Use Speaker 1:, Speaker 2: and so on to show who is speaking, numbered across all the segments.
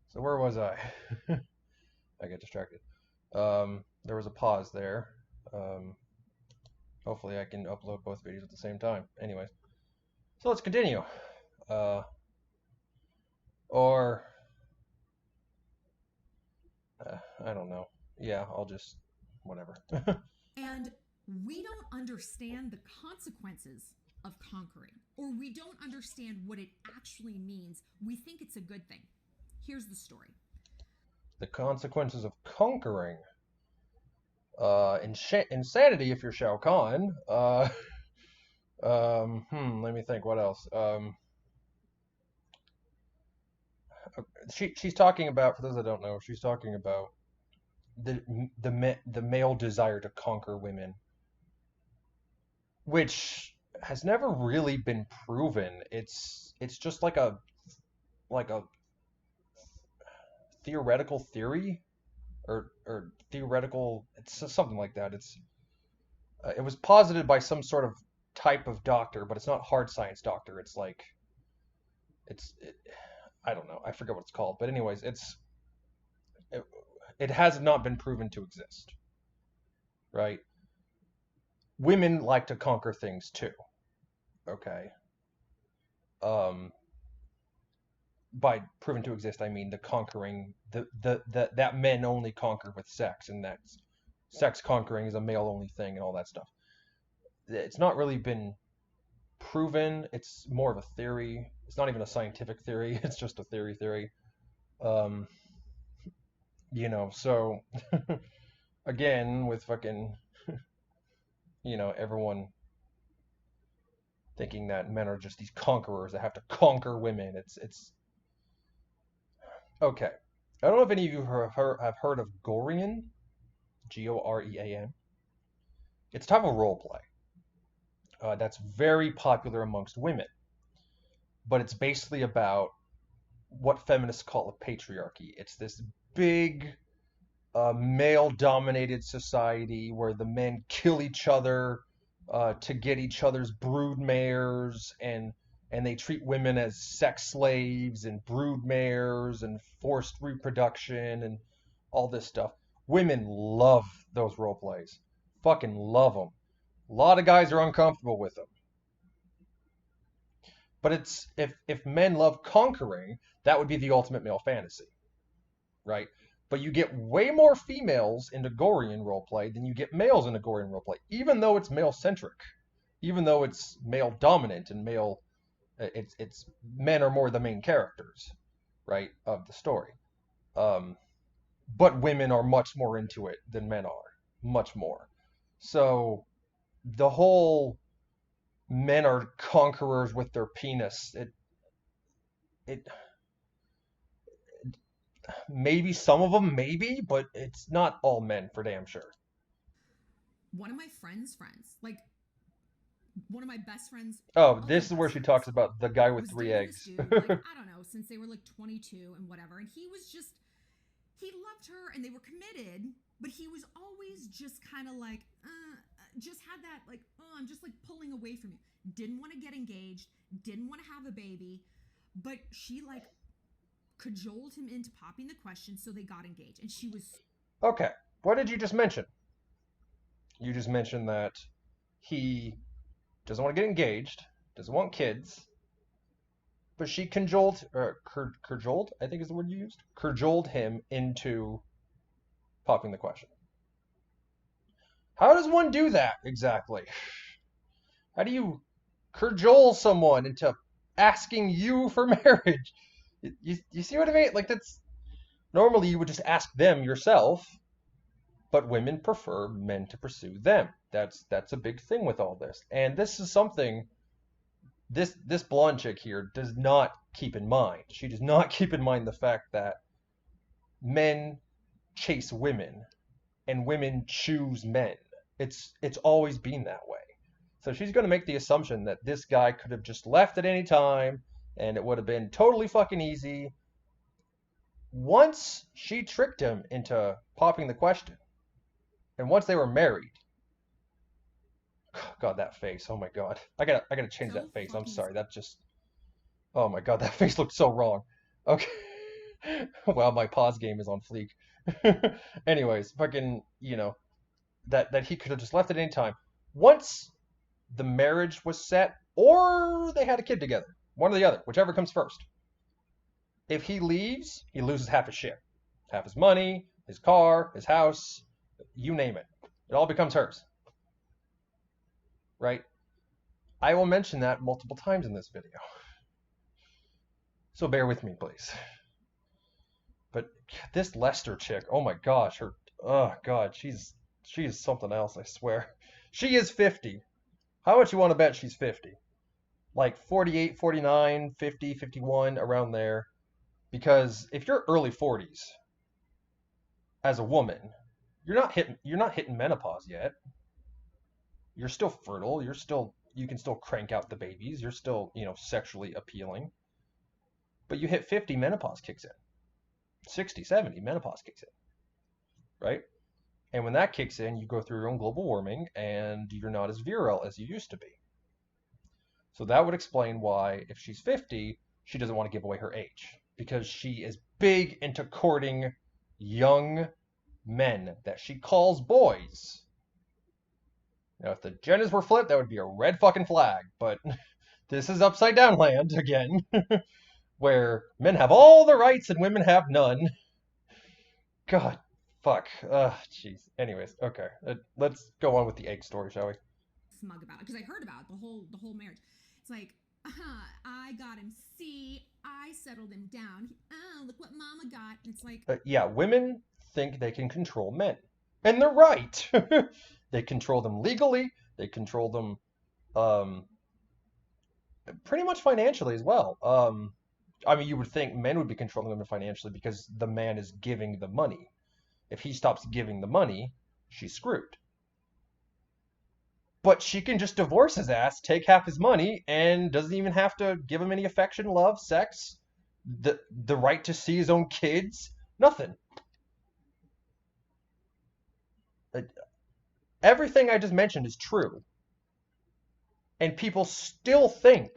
Speaker 1: So where was I? I get distracted. There was a pause there. Um, hopefully I can upload both videos at the same time. Anyways, so let's continue. Uh, or I don't know. Yeah, I'll just whatever.
Speaker 2: And we don't understand the consequences of conquering, or we don't understand what it actually means. We think it's a good thing. Here's the story.
Speaker 1: The consequences of conquering. Insanity if you're Shao Kahn. Let me think. What else? She's talking about, for those that don't know, she's talking about the the male desire to conquer women, which has never really been proven. It's just like a theoretical theory or theoretical. It's something like that. It was posited by some sort of type of doctor, but it's not hard science doctor. It's like it's it, I don't know. I forget what it's called. But anyways, it, it has not been proven to exist, right? Women like to conquer things too. Okay. Um, by proven to exist, I mean the conquering that men only conquer with sex, and that sex conquering is a male only thing, and all that stuff. It's not really been proven. It's more of a theory. It's not even a scientific theory. It's just a theory. Um, so again, with fucking, everyone thinking that men are just these conquerors that have to conquer women. It's okay. I don't know if any of you have heard of Gorian, Gorean. It's a type of role play that's very popular amongst women, but it's basically about what feminists call a patriarchy. It's this big male-dominated society where the men kill each other to get each other's brood mares, and they treat women as sex slaves and brood mares and forced reproduction and all this stuff. Women love those role plays. Fucking love them. A lot of guys are uncomfortable with them. But it's if men love conquering, that would be the ultimate male fantasy, right? But you get way more females into Gorian roleplay than you get males into Gorian roleplay, even though it's male centric, even though it's male dominant and male. It's men are more the main characters, right, of the story. Um, but women are much more into it than men are, much more. So the whole men are conquerors with their penis. It maybe some of them, maybe, but it's not all men for damn sure.
Speaker 2: One of my friends, like one of my best friends,
Speaker 1: Oh,
Speaker 2: other
Speaker 1: this is where
Speaker 2: best
Speaker 1: she talks
Speaker 2: friends,
Speaker 1: about the guy with
Speaker 2: was
Speaker 1: three
Speaker 2: dating this
Speaker 1: eggs.
Speaker 2: dude, like, I don't know, since they were like 22 and whatever. And he loved her and they were committed, but he was always just kind of like, just had that, like, oh, I'm just like pulling away from you. Didn't want to get engaged, didn't want to have a baby, but she like cajoled him into popping the question, so they got engaged. And she was,
Speaker 1: Okay, what did you just mention? You just mentioned that he doesn't want to get engaged, doesn't want kids, but she cajoled, I think is the word you used, cajoled him into popping the question. How does one do that exactly? How do you cajole someone into asking you for marriage? You see what I mean? Like, that's normally you would just ask them yourself, but women prefer men to pursue them. That's a big thing with all this. And this is something this blonde chick here does not keep in mind. She does not keep in mind the fact that men chase women and women choose men. It's always been that way. So she's going to make the assumption that this guy could have just left at any time and it would have been totally fucking easy. Once she tricked him into popping the question, and once they were married, God, that face. Oh my God, I gotta change
Speaker 2: so
Speaker 1: that face. I'm
Speaker 2: fucking.
Speaker 1: sorry. That just. Oh my God, that face looked so wrong. Okay. Wow, my pause game is on fleek. Anyways, fucking, that he could have just left at any time. Once the marriage was set, or they had a kid together, one or the other, whichever comes first. If he leaves, he loses half his shit, half his money, his car, his house, you name it. It all becomes hers, right? I will mention that multiple times in this video, so bear with me, please. But this Lester chick, oh my gosh, oh god, she is something else, I swear. She is 50. How much you want to bet she's 50? Like 48, 49, 50, 51, around there. Because if you're early 40s as a woman, you're not hitting menopause yet. You're still fertile, you can still crank out the babies, you're still, sexually appealing. But you hit 50, menopause kicks in. 60, 70, menopause kicks in, right? And when that kicks in, you go through your own global warming and you're not as virile as you used to be. So that would explain why, if she's 50, she doesn't want to give away her age, because she is big into courting young men that she calls boys. Now, if the genders were flipped, that would be a red fucking flag, but this is upside down land again, where men have all the rights and women have none. God, fuck. Jeez. Anyways, okay. Let's go on with the egg story, shall we?
Speaker 2: Smug about it, because I heard about the whole marriage. It's like, I got him. See, I settled him down. Oh, look what mama got. And it's like,
Speaker 1: yeah, women think they can control men, and they're right. They control them legally. They control them, pretty much financially as well. I mean, you would think men would be controlling women financially because the man is giving the money. If he stops giving the money, she's screwed. But she can just divorce his ass, take half his money, and doesn't even have to give him any affection, love, sex, the right to see his own kids, nothing. Everything I just mentioned is true. And people still think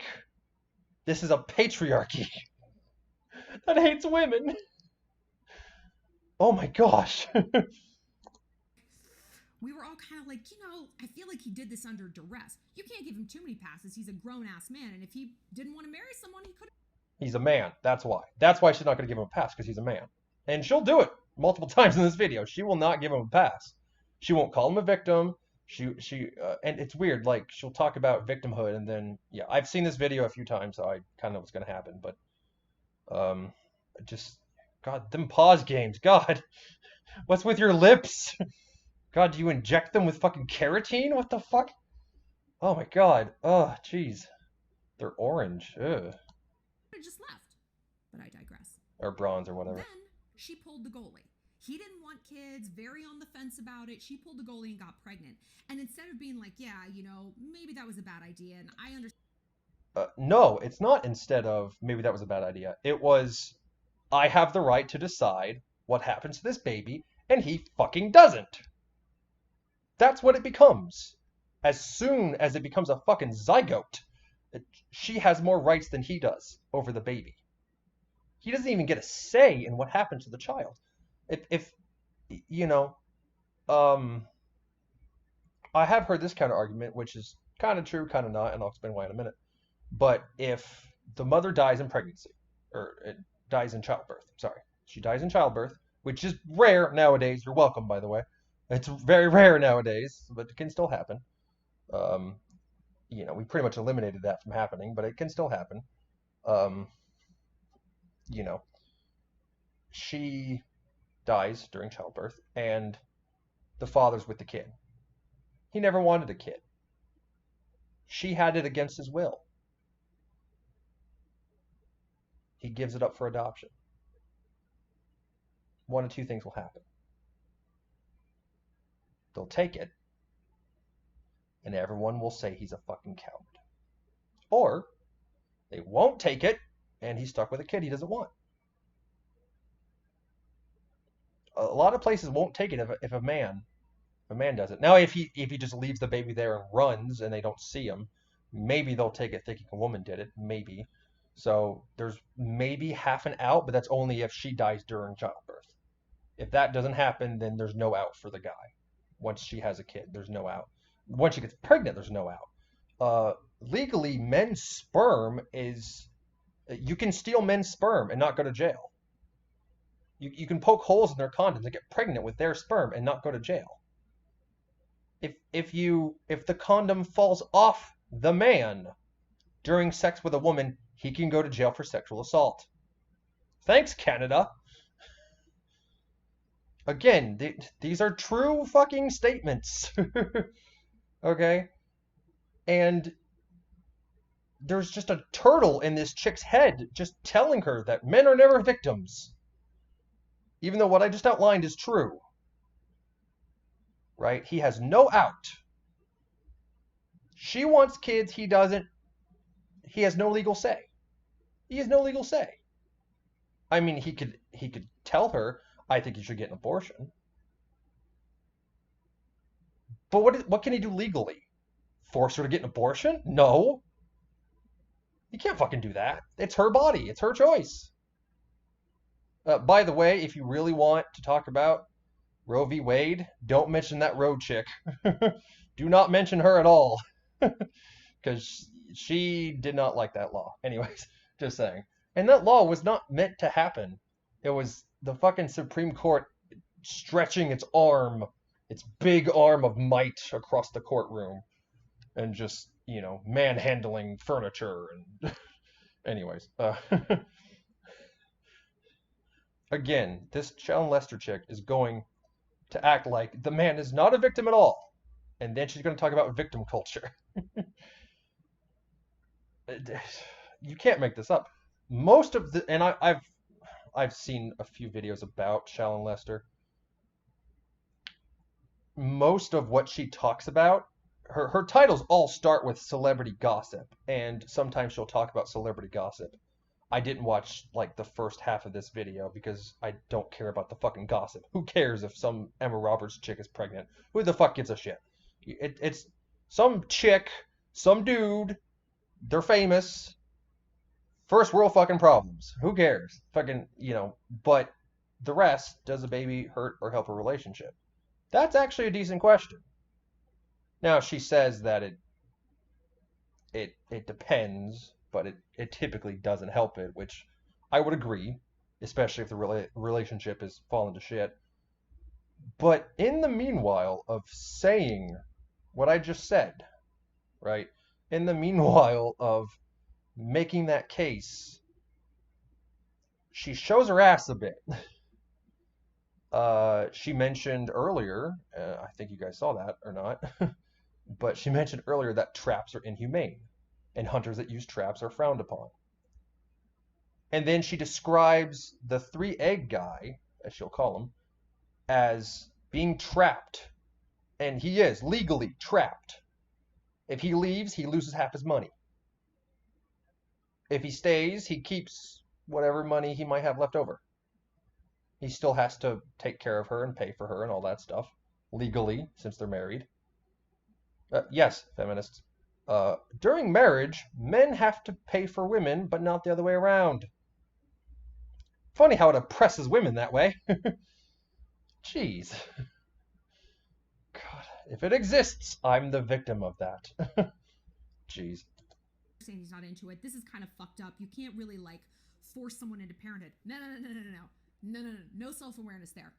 Speaker 1: this is a patriarchy that hates women. Oh my gosh.
Speaker 2: we were all kind of like, I feel like he did this under duress. You can't give him too many passes. He's a grown-ass man, and if he didn't want to marry someone, he could have.
Speaker 1: He's a man. That's why. That's why she's not going to give him a pass, because he's a man. And she'll do it multiple times in this video. She will not give him a pass. She won't call him a victim. And it's weird. Like, she'll talk about victimhood, and then, yeah, I've seen this video a few times, so I kind of know what's going to happen. But, just, God, them pause games. God, what's with your lips? God, do you inject them with fucking keratin? What the fuck? Oh my god. Oh, jeez. They're orange. Ugh.
Speaker 2: I just left. But I digress.
Speaker 1: Or bronze or whatever.
Speaker 2: Then she pulled the goalie. He didn't want kids, very on the fence about it. She pulled the goalie and got pregnant. And instead of being like, yeah, maybe that was a bad idea, and I understand.
Speaker 1: No, it's not instead of maybe that was a bad idea. It was, I have the right to decide what happens to this baby, and he fucking doesn't. That's what it becomes. As soon as it becomes a fucking zygote, she has more rights than he does over the baby. He doesn't even get a say in what happens to the child. If I have heard this kind of argument, which is kind of true, kind of not, and I'll explain why in a minute. But if the mother dies in pregnancy, or dies in childbirth, sorry, she dies in childbirth, which is rare nowadays. You're welcome, by the way. It's very rare nowadays, but it can still happen. We pretty much eliminated that from happening, but it can still happen. She dies during childbirth, and the father's with the kid. He never wanted a kid. She had it against his will. He gives it up for adoption. One of two things will happen. They'll take it, and everyone will say he's a fucking coward. Or they won't take it, and he's stuck with a kid he doesn't want. A lot of places won't take it if a man does it. Now, if he just leaves the baby there and runs, and they don't see him, maybe they'll take it thinking a woman did it. Maybe. So there's maybe half an out, but that's only if she dies during childbirth. If that doesn't happen, then there's no out for the guy. Once she has a kid, there's no out. Once she gets pregnant, there's no out. Legally, men's sperm is you can steal men's sperm and not go to jail. You can poke holes in their condoms and get pregnant with their sperm and not go to jail. If the condom falls off the man during sex with a woman, he can go to jail for sexual assault. Thanks, Canada. Again, these are true fucking statements. Okay? And there's just a turtle in this chick's head just telling her that men are never victims. Even though what I just outlined is true. Right? He has no out. She wants kids, he doesn't. He has no legal say. He has no legal say. I mean, he could tell her, I think you should get an abortion. But what can he do legally? Force her to get an abortion? No. You can't fucking do that. It's her body. It's her choice. By the way, if you really want to talk about Roe v. Wade, don't mention that road chick. Do not mention her at all. Because she did not like that law. Anyways, just saying. And that law was not meant to happen. It was the fucking Supreme Court stretching its arm, its big arm of might across the courtroom and just, manhandling furniture and anyways. Again, this Shallon Lester chick is going to act like the man is not a victim at all. And then she's going to talk about victim culture. You can't make this up. Most of the, and I've seen a few videos about Shallon Lester. Most of what she talks about, her titles all start with celebrity gossip, and sometimes she'll talk about celebrity gossip. I didn't watch like the first half of this video because I don't care about the fucking gossip. Who cares if some Emma Roberts chick is pregnant? Who the fuck gives a shit? It's some chick, some dude, they're famous. First world fucking problems. Who cares? Fucking, but the rest, does a baby hurt or help a relationship? That's actually a decent question. Now, she says that it depends, but it typically doesn't help it, which I would agree, especially if the relationship is falling to shit. But in the meanwhile of saying what I just said, right? In the meanwhile of making that case, she shows her ass a bit. She mentioned earlier, I think you guys saw that or not, but she mentioned earlier that traps are inhumane and hunters that use traps are frowned upon. And then she describes the 3-egg guy, as she'll call him, as being trapped. And he is legally trapped. If he leaves, he loses half his money. If he stays, he keeps whatever money he might have left over. He still has to take care of her and pay for her and all that stuff, legally, since they're married. Yes, feminists. During marriage, men have to pay for women, but not the other way around. Funny how it oppresses women that way. Jeez. God, if it exists, I'm the victim of that. Jeez.
Speaker 2: Saying he's not into it. This is kind of fucked up. You can't really force someone into parenthood. No self-awareness there.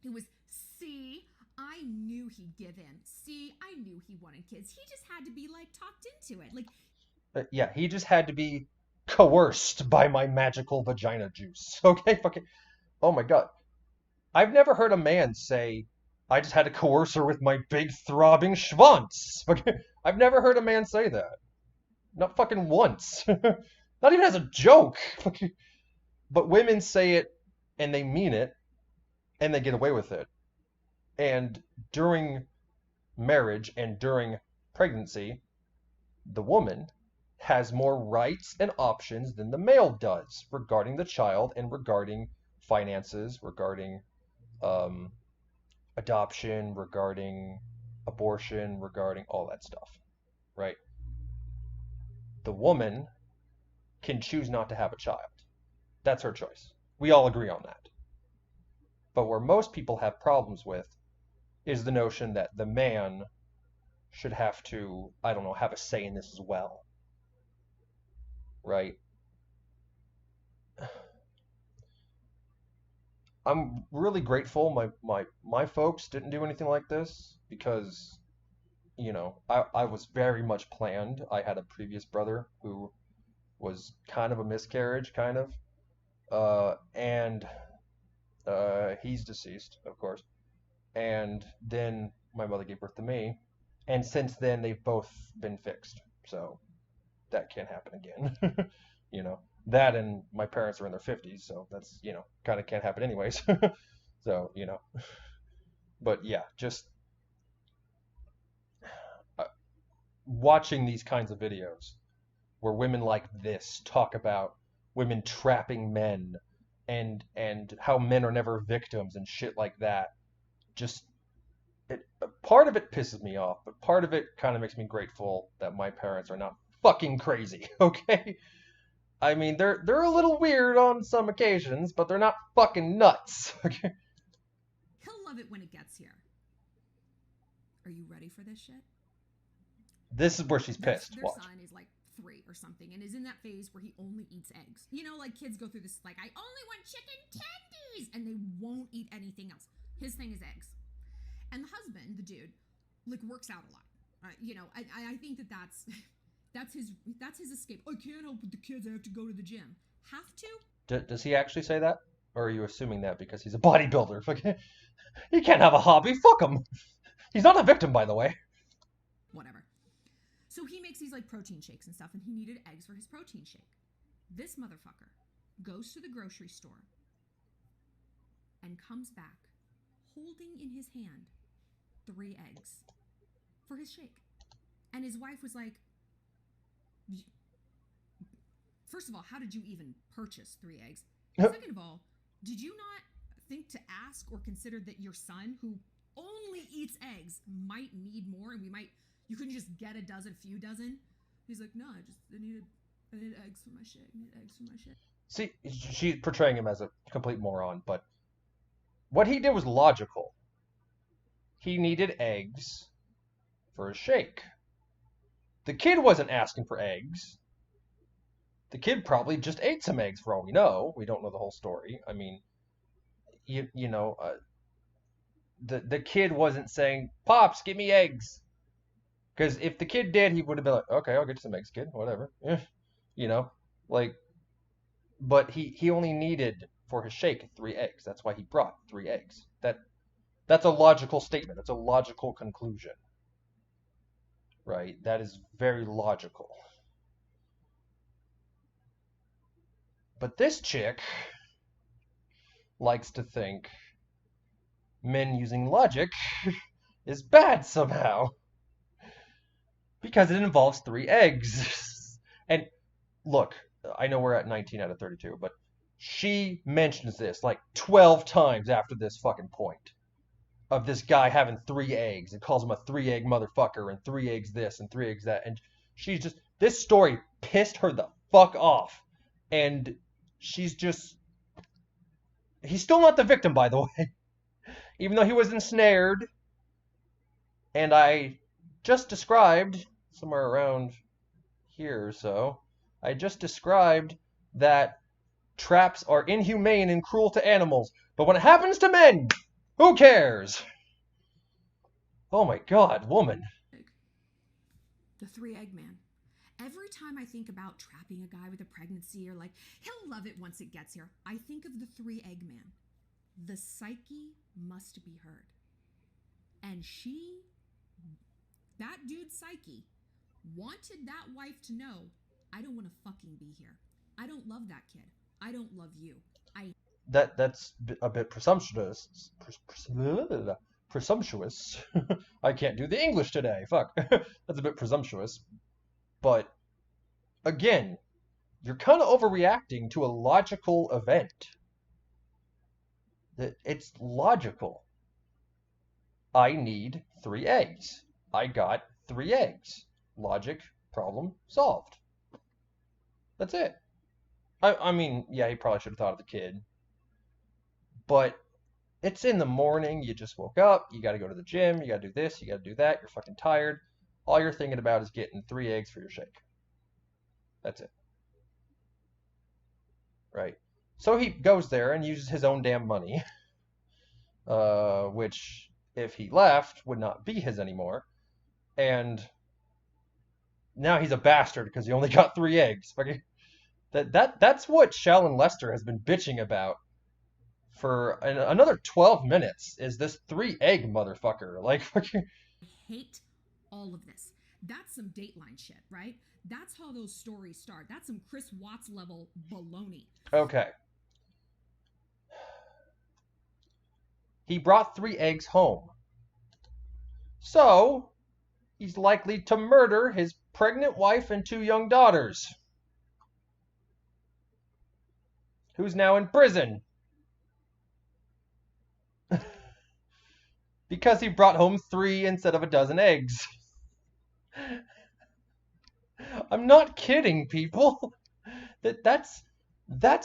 Speaker 2: It was, see, I knew he'd give in. See, I knew he wanted kids. He just had to be talked into it.
Speaker 1: Yeah, he just had to be coerced by my magical vagina juice. Okay, fucking. Oh my god. I've never heard a man say, I just had to coerce her with my big throbbing schwanz. Okay? I've never heard a man say that. Not fucking once. Not even as a joke. But women say it and they mean it and they get away with it. And during marriage and during pregnancy, the woman has more rights and options than the male does regarding the child and regarding finances, regarding adoption, regarding abortion, regarding all that stuff, right? The woman can choose not to have a child. That's her choice. We all agree on that. But where most people have problems with is the notion that the man should have to, I don't know, have a say in this as well. Right? I'm really grateful my folks didn't do anything like this because, I was very much planned. I had a previous brother who was kind of a miscarriage, kind of. And he's deceased, of course. And then my mother gave birth to me. And since then, they've both been fixed. So that can't happen again. That and my parents are in their 50s, so that's, kind of can't happen anyways. So, but yeah, just uh, watching these kinds of videos where women like this talk about women trapping men and how men are never victims and shit like that, just part of it pisses me off, but part of it kind of makes me grateful that my parents are not fucking crazy, okay? I mean, they're a little weird on some occasions, but they're not fucking nuts. Okay.
Speaker 2: He'll love it when it gets here. Are you ready for this shit?
Speaker 1: This is where she's pissed.
Speaker 2: Their son is like 3 or something and is in that phase where he only eats eggs. Like kids go through this, like, I only want chicken tendies, and they won't eat anything else. His thing is eggs. And the husband, the dude, like, works out a lot. I think that's his escape. I can't help with the kids. I have to go to the gym. Have to?
Speaker 1: Does he actually say that? Or are you assuming that because he's a bodybuilder? He can't have a hobby. Fuck him. He's not a victim, by the way.
Speaker 2: Whatever. So he makes these, like, protein shakes and stuff, and he needed eggs for his protein shake. This motherfucker goes to the grocery store and comes back holding in his hand 3 eggs for his shake. And his wife was like, first of all, how did you even purchase 3 eggs? Second of all, did you not think to ask or consider that your son, who only eats eggs, might need more, and you couldn't just get a few dozen? He's like, no, I needed eggs for my shake.
Speaker 1: See, she's portraying him as a complete moron, but what he did was logical. He needed eggs for a shake. The kid wasn't asking for eggs. The kid probably just ate some eggs for all we know. We don't know the whole story. I mean, the kid wasn't saying, Pops, give me eggs. Because if the kid did, he would have been like, okay, I'll get you some eggs, kid, whatever. But he only needed for his shake 3 eggs. That's why he brought 3 eggs. That's a logical statement. That's a logical conclusion. Right? That is very logical. But this chick likes to think men using logic is bad somehow. Because it involves 3 eggs. And look, I know we're at 19 out of 32, but she mentions this like 12 times after this fucking point. Of this guy having 3 eggs and calls him a 3-egg motherfucker and 3 eggs this and 3 eggs that. And she's just, this story pissed her the fuck off. And she's just, he's still not the victim, by the way. Even though he was ensnared. And I just described, somewhere around here or so, I just described that traps are inhumane and cruel to animals. But when it happens to men, who cares? Oh my God, woman.
Speaker 2: The 3-egg man. Every time I think about trapping a guy with a pregnancy, or like, he'll love it once it gets here, I think of the 3-egg man. The psyche must be heard. And that dude's psyche, wanted that wife to know, I don't want to fucking be here. I don't love that kid. I don't love you.
Speaker 1: That's a bit presumptuous. Presumptuous. I can't do the English today. Fuck. That's a bit presumptuous. But again, you're kind of overreacting to a logical event. It's logical. I need 3 eggs. I got 3 eggs. Logic, problem solved. That's it. I mean, yeah, he probably should have thought of the kid. But it's in the morning. You just woke up. You got to go to the gym. You got to do this. You got to do that. You're fucking tired. All you're thinking about is getting 3 eggs for your shake. That's it. Right? So he goes there and uses his own damn money, which, if he left, would not be his anymore. And now he's a bastard because he only got 3 eggs. That's what Shallon Lester has been bitching about for another 12 minutes. Is this 3-egg motherfucker? Like, fucking.
Speaker 2: I hate all of this. That's some Dateline shit, right? That's how those stories start. That's some Chris Watts level baloney.
Speaker 1: Okay. He brought 3 eggs home. So, he's likely to murder his pregnant wife and 2 young daughters. Who's now in prison. Because he brought home 3 instead of a dozen eggs. I'm not kidding, people. That's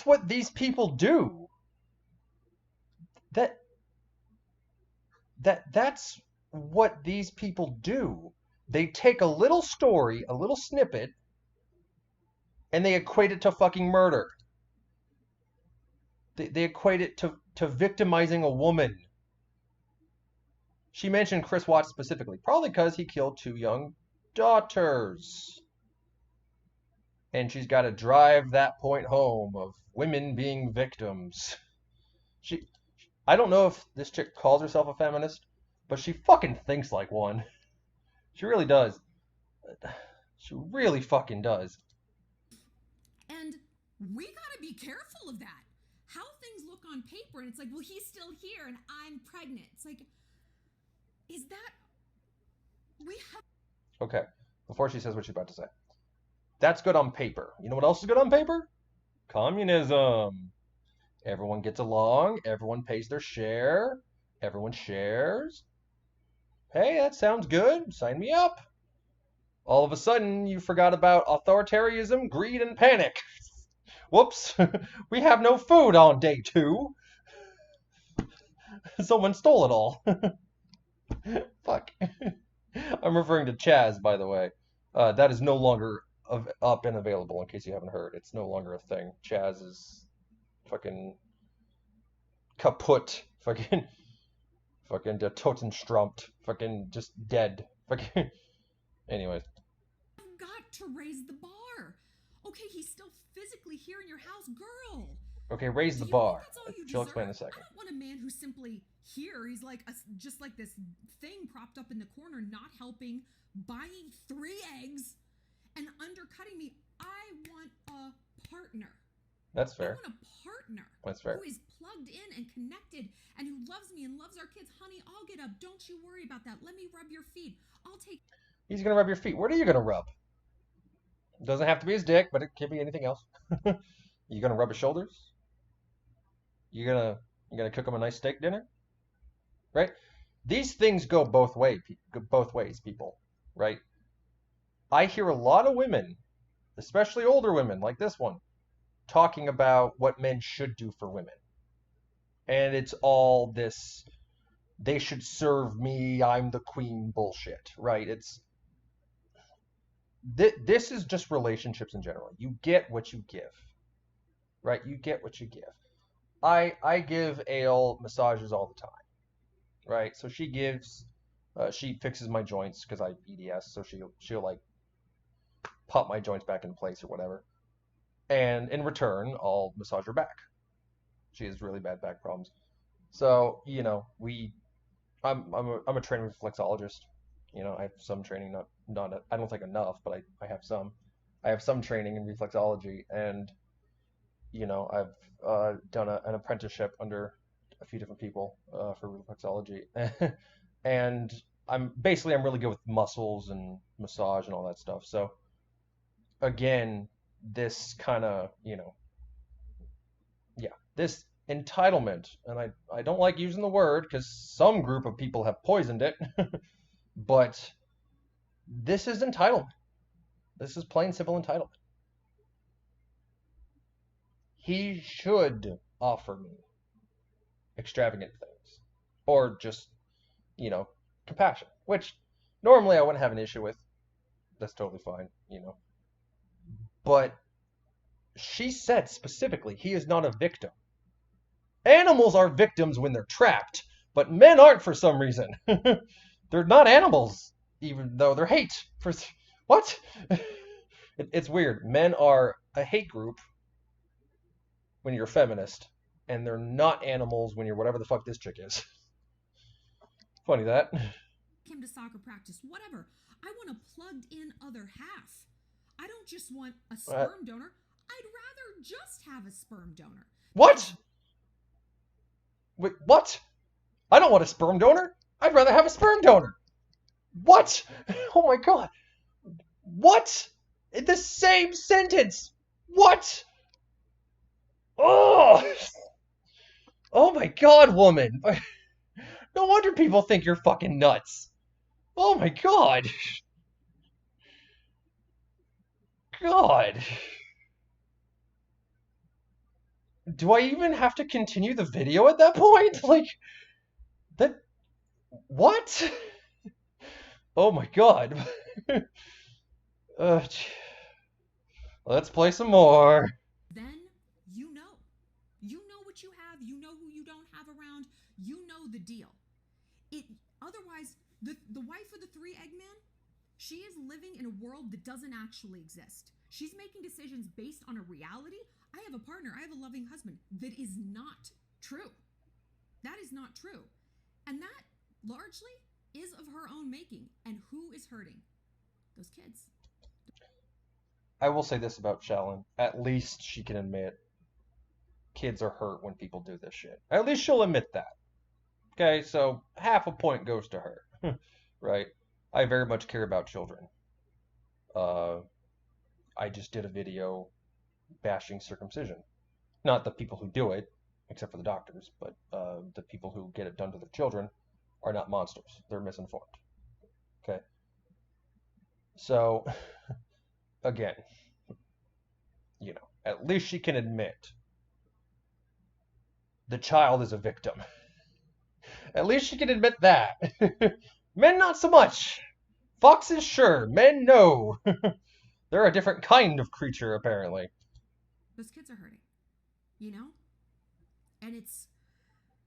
Speaker 1: what these people do. That's what these people do. They take a little story, a little snippet, and they equate it to fucking murder. They equate it to victimizing a woman. She mentioned Chris Watts specifically, probably because he killed 2 young daughters. And she's got to drive that point home of women being victims. I don't know if this chick calls herself a feminist, but she fucking thinks like one. She really does. She really fucking does.
Speaker 2: And we gotta be careful of that. How things look on paper, and it's like, well, he's still here and I'm pregnant. It's like, is that...
Speaker 1: Okay, before she says what she's about to say. That's good on paper. You know what else is good on paper? Communism. Everyone gets along. Everyone pays their share. Everyone shares. Hey, that sounds good. Sign me up. All of a sudden, you forgot about authoritarianism, greed, and panic. Whoops. We have no food on day 2. Someone stole it all. Fuck. I'm referring to Chaz, by the way. That is no longer up and available, in case you haven't heard. It's no longer a thing. Chaz is fucking kaput. Fucking der Totenstrumped. Fucking just dead. Fucking. Anyways.
Speaker 2: I've got to raise the bar. Okay, he's still physically here in your house, girl.
Speaker 1: Okay, raise the bar. She'll explain in a second.
Speaker 2: I don't want a man who's simply here. He's like just like this thing propped up in the corner, not helping, buying 3 eggs, and undercutting me. I want a partner.
Speaker 1: That's fair.
Speaker 2: I want a partner.
Speaker 1: That's fair.
Speaker 2: Who is plugged in and connected and who loves me and loves our kids. Honey, I'll get up. Don't you worry about that. Let me rub your feet. I'll take...
Speaker 1: He's going to rub your feet. What are you going to rub? It doesn't have to be his dick, but it could be anything else. You going to rub his shoulders? You gonna cook him a nice steak dinner? Right? These things go both ways, people. Right? I hear a lot of women, especially older women like this one, talking about what men should do for women. And it's all this, they should serve me, I'm the queen bullshit, right? This is just relationships in general. You get what you give, right? You get what you give. I give Ale massages all the time, right? So she fixes my joints because I EDS, so she'll like pop my joints back into place or whatever. And in return, I'll massage her back. She has really bad back problems. So, I'm a trained reflexologist. I have some training, not I don't think enough, but I have some. I have some training in reflexology, and I've done an apprenticeship under a few different people for reflexology, and I'm really good with muscles and massage and all that stuff. So again, this kind of this entitlement, and I don't like using the word because some group of people have poisoned it, but this is entitlement. This is plain simple entitlement. he should offer me extravagant things. Or just, you know, compassion. Which normally I wouldn't have an issue with. That's totally fine, you know. But she said specifically he is not a victim. Animals are victims when they're trapped, but men aren't for some reason. They're not animals, even though they're hate. What? It's weird. Men are a hate group when you're a feminist, and they're not animals when you're whatever the fuck this chick is. Funny that.
Speaker 2: Him to soccer practice, whatever. I want a plugged in other half. I don't just want a sperm donor. I'd rather just have a sperm donor.
Speaker 1: What? Wait, what? I don't want a sperm donor. I'd rather have a sperm donor. What? Oh my god. What? In the same sentence. What? Oh. Oh my god, woman. No wonder people think you're fucking nuts. Oh my god. God. Do I even have to continue the video at that point? Like, that... What? Oh my god. Let's play some more.
Speaker 2: Then you know. You know what you have. You know who you don't have around. You know the deal. Otherwise, the wife of the three Eggman, she is living in a world that doesn't actually exist. She's making decisions based on a reality. I have a partner, I have a loving husband. That is not true. That is not true. And that largely is of her own making. And who is hurting? Those kids.
Speaker 1: I will say this about Shallon. At least she can admit kids are hurt when people do this shit. At least she'll admit that. Okay, so half a point goes to her. Right? I very much care about children. I just did a video bashing circumcision. Not the people who do it, except for the doctors, but the people who get it done to their children are not monsters. They're misinformed. Okay? So, again, you know, at least she can admit the child is a victim. At least she can admit that. Men, not so much. Foxes, sure. Men, no. They're a different kind of creature, apparently.
Speaker 2: Those kids are hurting, you know? And it's,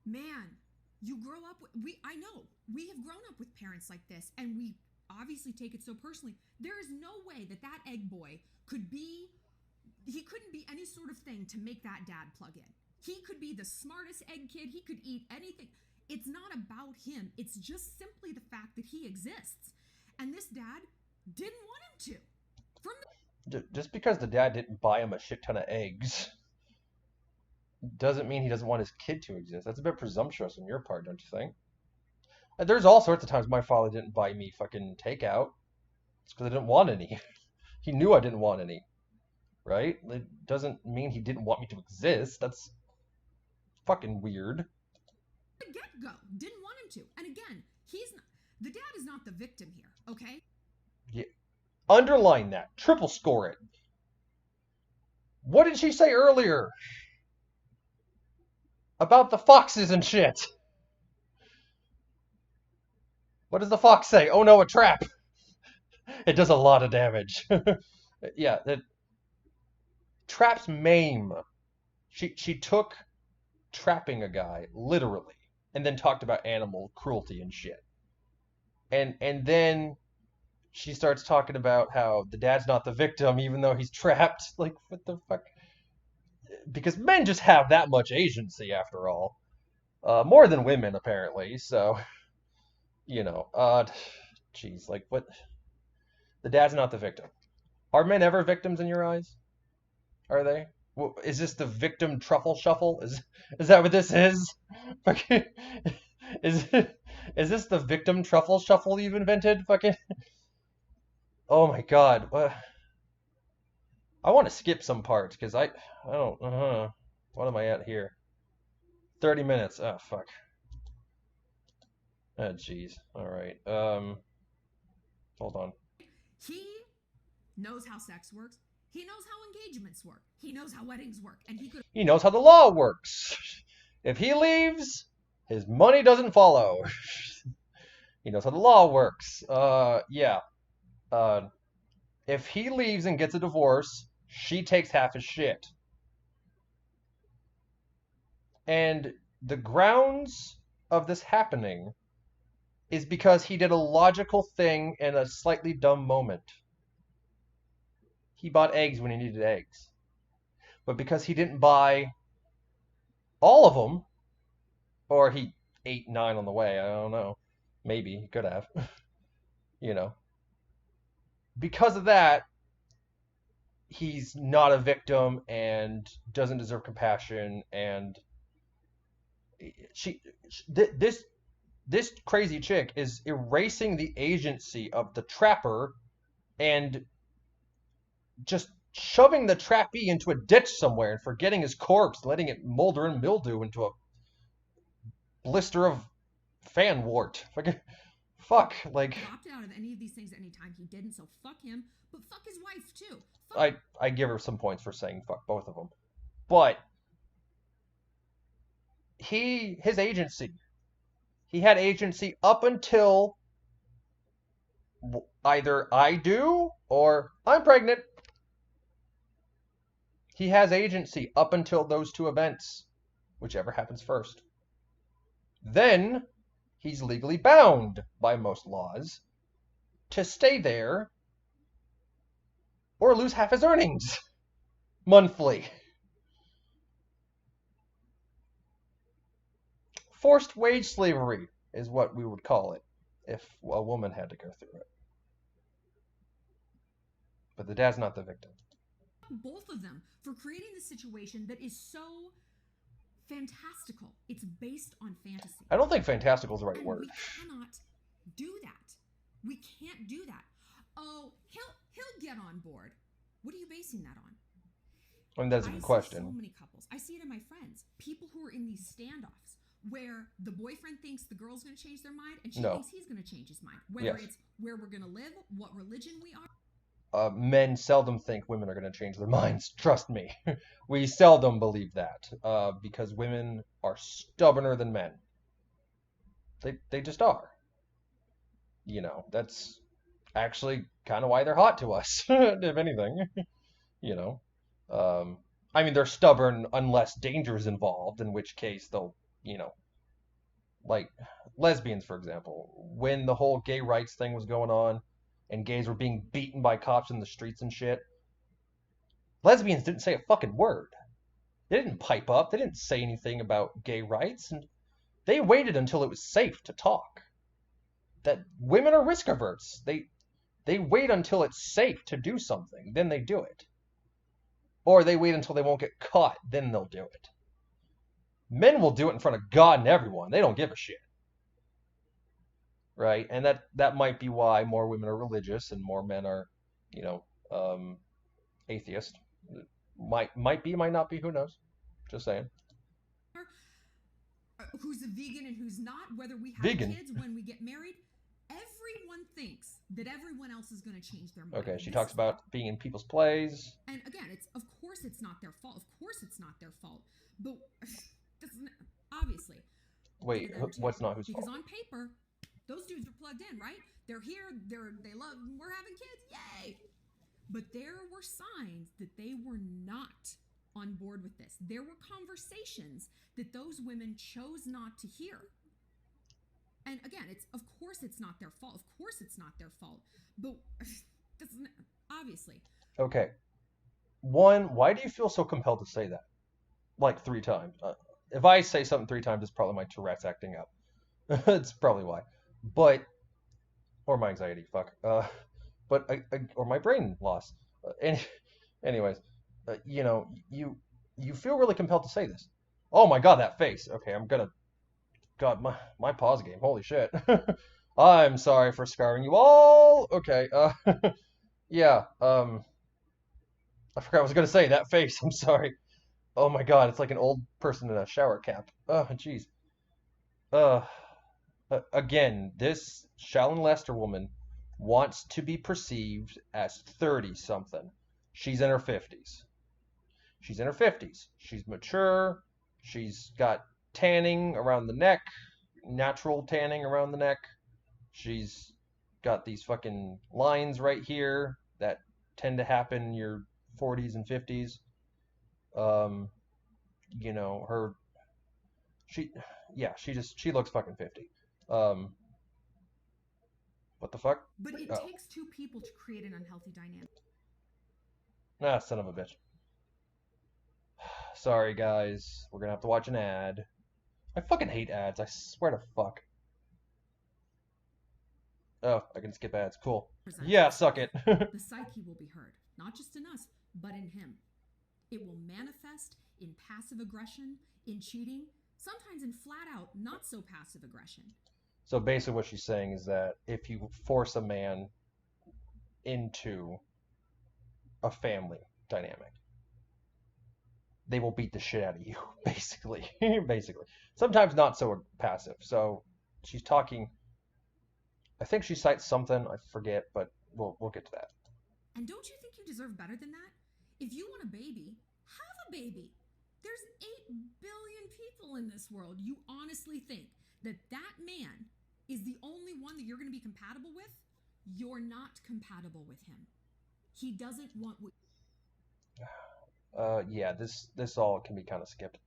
Speaker 2: man, you grow up with, I know, we have grown up with parents like this, and we obviously take it so personally. There is no way that egg boy couldn't be any sort of thing to make that dad plug in. He could be the smartest egg kid. He could eat anything. It's not about him. It's just simply the fact that he exists. And this dad didn't want him to.
Speaker 1: Just because the dad didn't buy him a shit ton of eggs doesn't mean he doesn't want his kid to exist. That's a bit presumptuous on your part, don't you think? There's all sorts of times my father didn't buy me fucking takeout. It's because I didn't want any. He knew I didn't want any. Right? It doesn't mean he didn't want me to exist. That's fucking weird.
Speaker 2: The get-go didn't want him to. And again, the dad is not the victim here, okay?
Speaker 1: Yeah. Underline that. Triple score it. What did she say earlier? About the foxes and shit. What does the fox say? Oh no, a trap. It does a lot of damage. Yeah, traps maim. She took trapping a guy, literally, and then talked about animal cruelty and shit. And then she starts talking about how the dad's not the victim, even though he's trapped. Like, what the fuck? Because men just have that much agency, after all. More than women, apparently, so... You know, jeez, like, what? The dad's not the victim. Are men ever victims in your eyes? Are they? Is this the victim truffle shuffle? Is that what this is? Fucking, is this the victim truffle shuffle you've invented? Fucking. Oh my god. I want to skip some parts because I don't. What am I at here? 30 minutes. Oh fuck. Oh jeez. All right. Hold on.
Speaker 2: He knows how sex works. He knows how engagements work. He knows how weddings work. And
Speaker 1: he knows how the law works. If he leaves, his money doesn't follow. He knows how the law works. Yeah. If he leaves and gets a divorce, she takes half his shit. And the grounds of this happening is because he did a logical thing in a slightly dumb moment. He bought eggs when he needed eggs. But because he didn't buy all of them, or he ate 9 on the way, I don't know. Maybe he could have. You know. Because of that, he's not a victim and doesn't deserve compassion, and this crazy chick is erasing the agency of the trapper and just shoving the trappee into a ditch somewhere and forgetting his corpse, letting it molder and mildew into a blister of fan wart. Fuck, like...
Speaker 2: opted out of any of these things at any time. He didn't, so fuck him. But fuck his wife, too.
Speaker 1: I give her some points for saying fuck both of them. But his agency. He had agency up until either I do or I'm pregnant. He has agency up until those 2 events, whichever happens first. Then he's legally bound by most laws to stay there or lose half his earnings monthly. Forced wage slavery is what we would call it if a woman had to go through it. But the dad's not the victim.
Speaker 2: Both of them for creating this situation that is so fantastical. It's based on fantasy.
Speaker 1: I don't think fantastical is the right word.
Speaker 2: We cannot do that. We can't do that. Oh, he'll get on board. What are you basing that on?
Speaker 1: I mean, that's a good question.
Speaker 2: I see so many couples. I see it in my friends. People who are in these standoffs where the boyfriend thinks the girl's going to change their mind and she thinks he's going to change his mind. Whether it's where we're going to live, what religion we are.
Speaker 1: Men seldom think women are going to change their minds. Trust me. We seldom believe that because women are stubborner than men. They just are. You know, that's actually kind of why they're hot to us, if anything. You know. I mean, they're stubborn unless danger is involved, in which case they'll, you know, like lesbians, for example. When the whole gay rights thing was going on, and gays were being beaten by cops in the streets and shit, lesbians didn't say a fucking word. They didn't pipe up. They didn't say anything about gay rights, and they waited until it was safe to talk. That women are risk averse. They wait until it's safe to do something, then they do it. Or they wait until they won't get caught, then they'll do it. Men will do it in front of God and everyone. They don't give a shit. Right? And that might be why more women are religious and more men are, you know, atheist. Might be, might not be, who knows? Just saying.
Speaker 2: Who's a vegan and who's not, whether we have kids, when we get married, everyone thinks that everyone else is going to change their mind.
Speaker 1: Okay, she talks about being in people's plays.
Speaker 2: And again, of course it's not their fault. Of course it's not their fault. But obviously.
Speaker 1: Wait, what's not whose fault?
Speaker 2: Because on paper, those dudes are plugged in, right? They're here, they love, we're having kids, yay! But there were signs that they were not on board with this. There were conversations that those women chose not to hear. And again, of course it's not their fault. Of course it's not their fault. But obviously.
Speaker 1: Okay. One, why do you feel so compelled to say that? Like 3 times. If I say something 3 times, it's probably my Tourette's acting up. It's probably why. But, or my anxiety, fuck. But, or my brain loss. Anyways, you know, you feel really compelled to say this. Oh my god, that face. Okay, I'm gonna... God, my pause game. Holy shit. I'm sorry for scarring you all. Okay, yeah, I forgot what I was gonna say. That face, I'm sorry. Oh my god, it's like an old person in a shower cap. Oh, jeez. Again, this Shallon Lester woman wants to be perceived as 30-something. She's in her 50s. She's in her 50s. She's mature. She's got tanning around the neck, natural tanning around the neck. She's got these fucking lines right here that tend to happen in your 40s and 50s. Um, you know, her she yeah, she looks fucking 50. Um, what the fuck?
Speaker 2: But it
Speaker 1: Oh,
Speaker 2: takes two people to create an unhealthy dynamic.
Speaker 1: ah, son of a bitch. Sorry guys, we're gonna have to watch an ad. I fucking hate ads. I swear to fuck. Oh, I can skip ads. Cool. Yeah, suck it.
Speaker 2: The psyche will be heard, not just in us, but in him. It will manifest in passive aggression, in cheating, sometimes in flat out not so passive aggression.
Speaker 1: So basically what she's saying is that if you force a man into a family dynamic, they will beat the shit out of you, basically. Basically. Sometimes not so passive. So she's talking, I think she cites something, I forget, but we'll get to that.
Speaker 2: And don't you think you deserve better than that? If you want a baby, have a baby. There's 8 billion people in this world. You honestly think that that man is the only one that you're going to be compatible with? You're not compatible with him. He doesn't want what...
Speaker 1: Yeah, this all can be kind of skipped.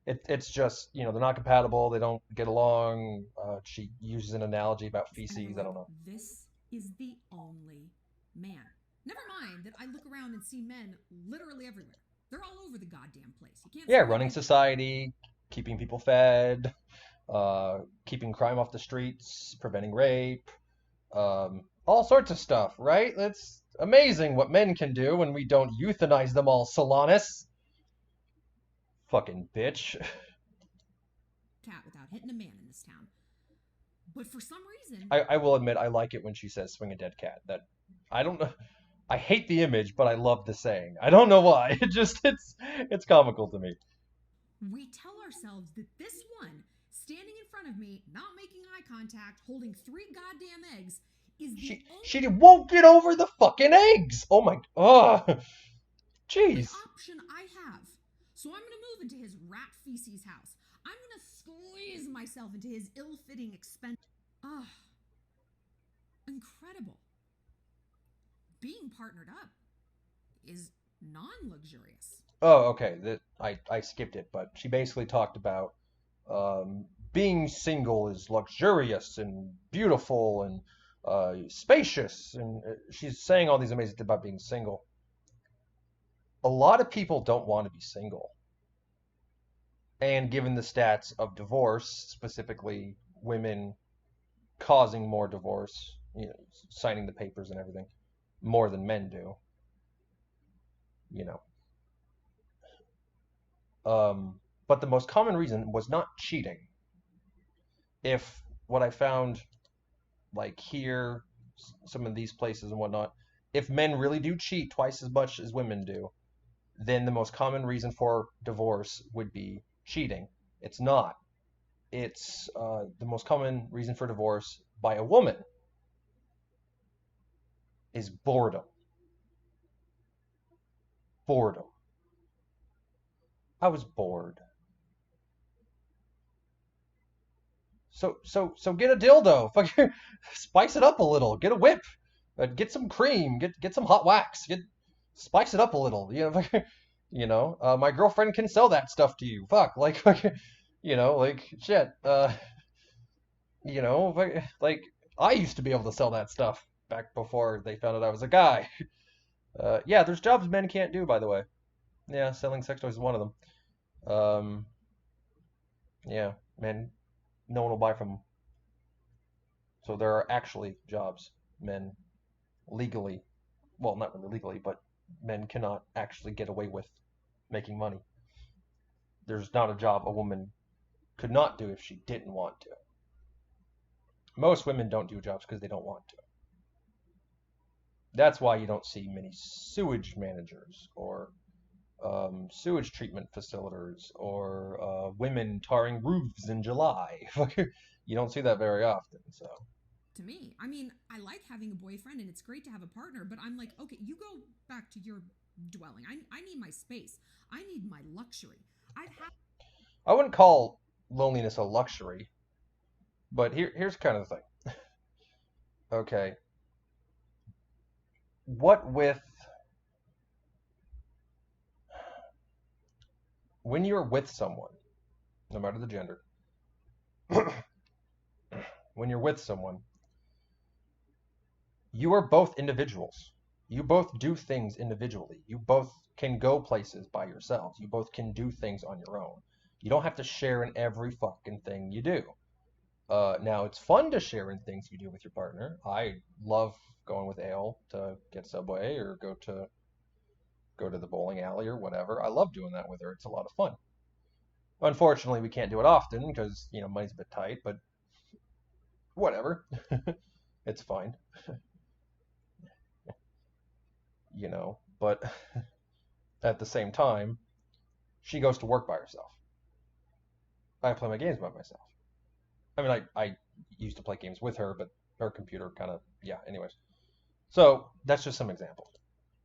Speaker 1: It's just, you know, they're not compatible, they don't get along. She uses an analogy about feces, I don't know.
Speaker 2: This is the only man. Never mind that I look around and see men literally everywhere. They're all over the goddamn place. You can't.
Speaker 1: Yeah, running society, keeping people fed, keeping crime off the streets, preventing rape, all sorts of stuff, right? It's amazing what men can do when we don't euthanize them all, Solanas. Fucking bitch.
Speaker 2: Cat without hitting a man in this town. But for some reason...
Speaker 1: I will admit, I like it when she says swing a dead cat. That, I don't know... I hate the image, but I love the saying. I don't know why. It's comical to me.
Speaker 2: We tell ourselves that this one, standing in front of me, not making eye contact, holding 3 goddamn eggs, is the
Speaker 1: She won't get over the fucking eggs! Oh my... Oh, jeez.
Speaker 2: option I have. So I'm going to move into his rat feces house. I'm going to squeeze myself into his ill-fitting expense. Incredible. Being partnered up is non-luxurious.
Speaker 1: Oh, okay. I skipped it, but she basically talked about being single is luxurious and beautiful and spacious, and she's saying all these amazing things about being single. A lot of people don't want to be single. And given the stats of divorce, specifically women causing more divorce, you know, signing the papers and everything, more than men do, you know. But the most common reason was not cheating. If what I found, like here, some of these places and whatnot, if men really do cheat twice as much as women do, then the most common reason for divorce would be cheating. It's not. It's the most common reason for divorce by a woman is boredom. Boredom. I was bored. So get a dildo. Fuck, spice it up a little. Get a whip. Get some cream. Get some hot wax. Spice it up a little. You know, my girlfriend can sell that stuff to you. Fuck, like, you know, like shit. You know, like I used to be able to sell that stuff back before they found out I was a guy. Yeah, there's jobs men can't do, by the way. Yeah, selling sex toys is one of them. Um, yeah, men, no one will buy from them. So there are actually jobs men legally, well, not really legally, but men cannot actually get away with making money. There's not a job a woman could not do if she didn't want to. Most women don't do jobs because they don't want to. That's why you don't see many sewage managers or sewage treatment facilitators or women tarring roofs in July. You don't see that very often. So
Speaker 2: to me, I mean, I like having a boyfriend and it's great to have a partner, but I'm like, okay, you go back to your dwelling. I need my space. I need my luxury.
Speaker 1: I wouldn't call loneliness a luxury, but here's kind of the thing. Okay. What with when you're with someone, no matter the gender, when you're with someone, you are both individuals. You both do things individually. You both can go places by yourselves. You both can do things on your own. You don't have to share in every fucking thing you do. Now, it's fun to share in things you do with your partner. I love going with Ale to get Subway or go to the bowling alley or whatever. I love doing that with her. It's a lot of fun. Unfortunately, we can't do it often because, money's a bit tight, but whatever. It's fine. But at the same time, she goes to work by herself. I play my games by myself. I mean, I used to play games with her, but her computer kind of, yeah, anyways. So that's just some example.